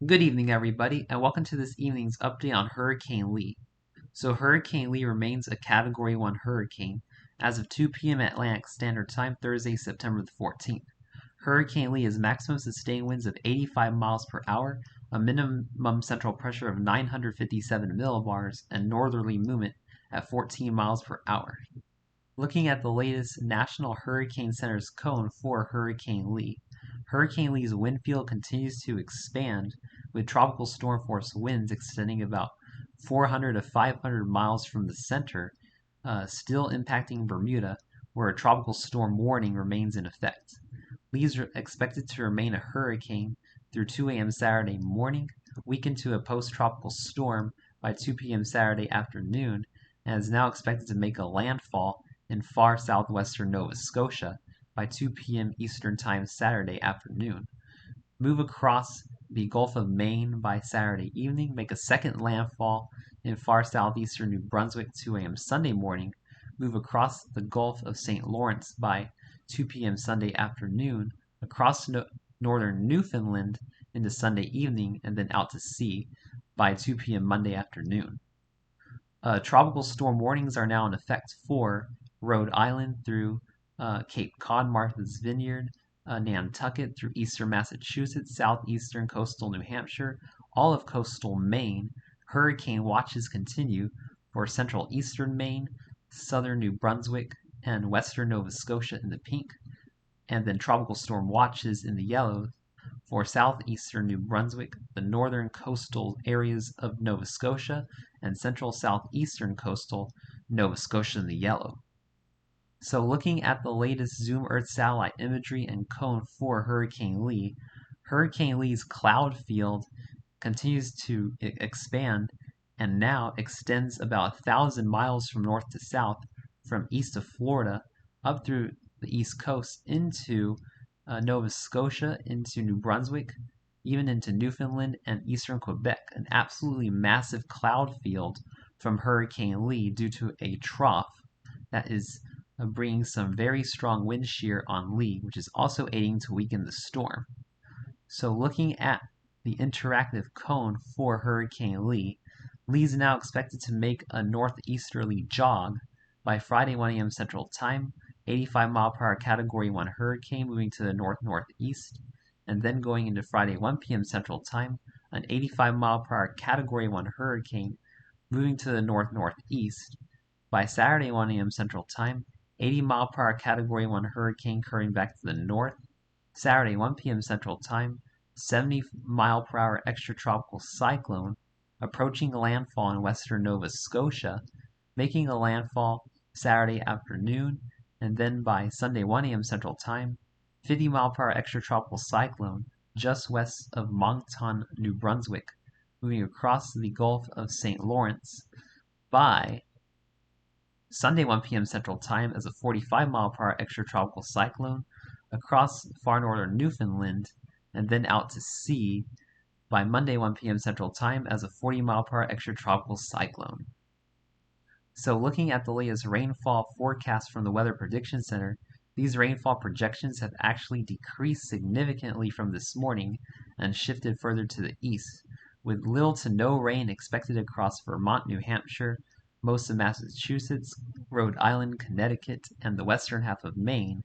Good evening, everybody, and welcome to this evening's update on Hurricane Lee. So Hurricane Lee remains a Category 1 hurricane as of 2 p.m. Atlantic Standard Time, Thursday, September the 14th. Hurricane Lee has maximum sustained winds of 85 miles per hour, a minimum central pressure of 957 millibars, and northerly movement at 14 miles per hour. Looking at the latest National Hurricane Center's cone for Hurricane Lee, Hurricane Lee's wind field continues to expand, with tropical storm force winds extending about 400 to 500 miles from the center, still impacting Bermuda, where a tropical storm warning remains in effect. Lee is expected to remain a hurricane through 2 a.m. Saturday morning, weaken to a post-tropical storm by 2 p.m. Saturday afternoon, and is now expected to make a landfall in far southwestern Nova Scotia by 2 p.m. Eastern Time Saturday afternoon. Move across the Gulf of Maine by Saturday evening, make a second landfall in far southeastern New Brunswick 2 a.m. Sunday morning, move across the Gulf of St. Lawrence by 2 p.m. Sunday afternoon, across northern Newfoundland into Sunday evening, and then out to sea by 2 p.m. Monday afternoon. Tropical storm warnings are now in effect for Rhode Island through Cape Cod, Martha's Vineyard, Nantucket through eastern Massachusetts, southeastern coastal New Hampshire, all of coastal Maine. Hurricane watches continue for central eastern Maine, southern New Brunswick, and western Nova Scotia in the pink, and then tropical storm watches in the yellow for southeastern New Brunswick, the northern coastal areas of Nova Scotia, and central southeastern coastal Nova Scotia in the yellow. So looking at the latest Zoom Earth satellite imagery and cone for Hurricane Lee's cloud field continues to expand and now extends about 1,000 miles from north to south from east of Florida up through the east coast into Nova Scotia, into New Brunswick, even into Newfoundland and eastern Quebec, an absolutely massive cloud field from Hurricane Lee due to a trough that is bringing some very strong wind shear on Lee, which is also aiding to weaken the storm. So looking at the interactive cone for Hurricane Lee, Lee's now expected to make a northeasterly jog by Friday 1 a.m. Central Time, 85 mile per hour Category 1 hurricane moving to the north-northeast, and then going into Friday 1 p.m. Central Time, an 85 mile per hour Category 1 hurricane moving to the north-northeast. By Saturday 1 a.m. Central Time, 80 mile per hour Category 1 hurricane curving back to the north. Saturday 1 p.m. Central Time, 70 mile per hour extratropical cyclone approaching landfall in western Nova Scotia, making a landfall Saturday afternoon, and then by Sunday 1 a.m. Central Time, 50 mile per hour extratropical cyclone just west of Moncton, New Brunswick, moving across the Gulf of St. Lawrence by Sunday 1 p.m. Central Time as a 45 mile per hour extratropical cyclone across far northern Newfoundland and then out to sea by Monday 1 p.m. Central Time as a 40 mile per hour extratropical cyclone. So looking at the latest rainfall forecast from the Weather Prediction Center, these rainfall projections have actually decreased significantly from this morning and shifted further to the east, with little to no rain expected across Vermont, New Hampshire, most of Massachusetts, Rhode Island, Connecticut, and the western half of Maine,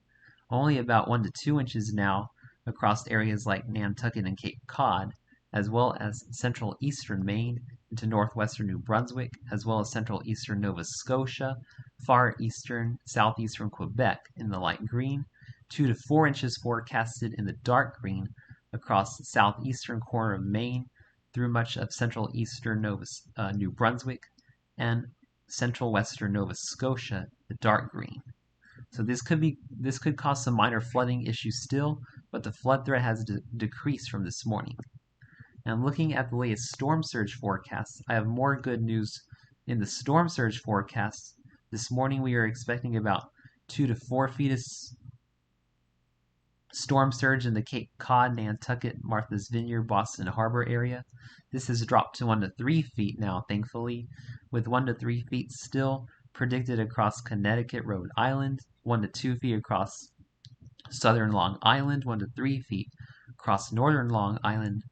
only about 1 to 2 inches now across areas like Nantucket and Cape Cod, as well as central eastern Maine into northwestern New Brunswick, as well as central eastern Nova Scotia, far eastern, southeastern Quebec in the light green, 2 to 4 inches forecasted in the dark green across the southeastern corner of Maine through much of central eastern New Brunswick, and central western Nova Scotia, the dark green. So this could cause some minor flooding issues still, but the flood threat has decreased from this morning. And looking at the latest storm surge forecast, I have more good news in the storm surge forecast. This morning we are expecting about 2 to 4 feet of storm surge in the Cape Cod, Nantucket, Martha's Vineyard, Boston Harbor area. This has dropped to 1 to 3 feet now, thankfully, with 1 to 3 feet still predicted across Connecticut, Rhode Island, 1 to 2 feet across southern Long Island, 1 to 3 feet across northern Long Island,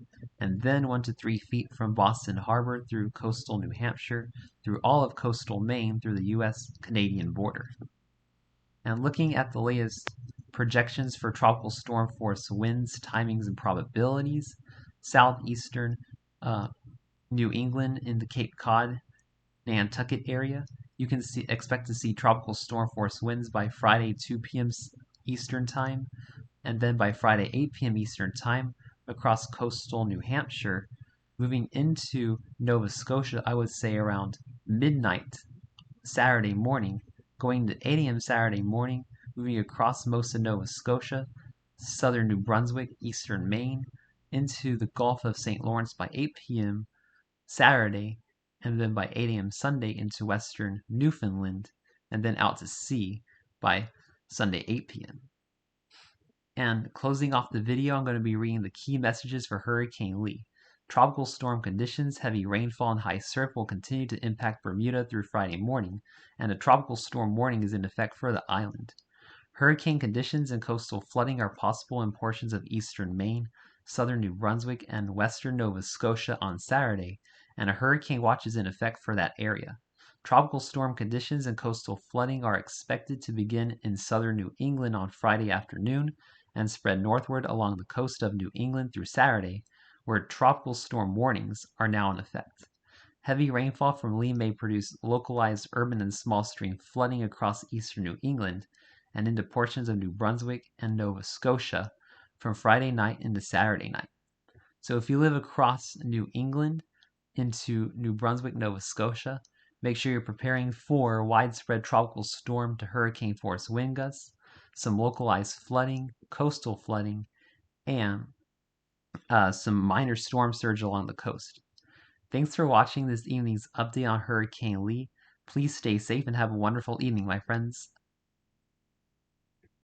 and then 1 to 3 feet from Boston Harbor through coastal New Hampshire, through all of coastal Maine, through the U.S.-Canadian border. And looking at the latest projections for tropical storm force winds, timings, and probabilities, southeastern New England in the Cape Cod, Nantucket area, you can expect to see tropical storm force winds by Friday 2 p.m. Eastern Time, and then by Friday 8 p.m. Eastern Time across coastal New Hampshire. Moving into Nova Scotia, I would say around midnight Saturday morning, going to 8 a.m. Saturday morning, moving across most of Nova Scotia, southern New Brunswick, eastern Maine, into the Gulf of St. Lawrence by 8 p.m. Saturday, and then by 8 a.m. Sunday into western Newfoundland, and then out to sea by Sunday 8 p.m. And closing off the video, I'm going to be reading the key messages for Hurricane Lee. Tropical storm conditions, heavy rainfall, and high surf will continue to impact Bermuda through Friday morning, and a tropical storm warning is in effect for the island. Hurricane conditions and coastal flooding are possible in portions of eastern Maine, southern New Brunswick, and western Nova Scotia on Saturday, and a hurricane watch is in effect for that area. Tropical storm conditions and coastal flooding are expected to begin in southern New England on Friday afternoon and spread northward along the coast of New England through Saturday, where tropical storm warnings are now in effect. Heavy rainfall from Lee may produce localized urban and small stream flooding across eastern New England and into portions of New Brunswick and Nova Scotia from Friday night into Saturday night. So if you live across New England into New Brunswick, Nova Scotia, make sure you're preparing for widespread tropical storm to hurricane force wind gusts, some localized flooding, coastal flooding, and some minor storm surge along the coast. Thanks for watching this evening's update on Hurricane Lee. Please stay safe and have a wonderful evening, my friends.